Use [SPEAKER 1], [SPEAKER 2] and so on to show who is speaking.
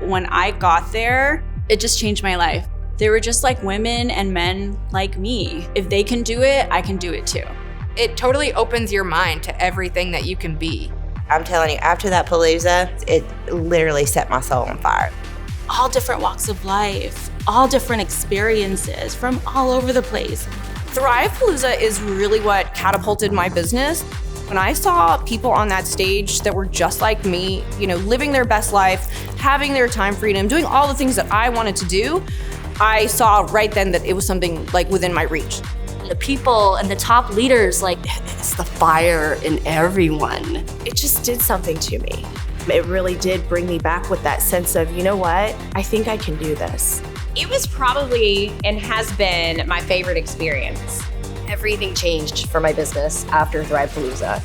[SPEAKER 1] When I got there, it just changed my life. They were just like women and men like me. If they can do it, I can do it too.
[SPEAKER 2] It totally opens your mind to everything that you can be.
[SPEAKER 3] I'm telling you, after that Palooza, it literally set my soul on fire.
[SPEAKER 4] All different walks of life, all different experiences from all over the place.
[SPEAKER 5] THRIVEPalooza is really what catapulted my business. When I saw people on that stage that were just like me, living their best life, having their time freedom, doing all the things that I wanted to do, I saw right then that it was something like within my reach.
[SPEAKER 4] The people and the top leaders, it's the fire in everyone.
[SPEAKER 6] It just did something to me. It really did bring me back with that sense of, you know what, I think I can do this.
[SPEAKER 7] It was probably and has been my favorite experience.
[SPEAKER 8] Everything changed for my business after THRIVEPalooza.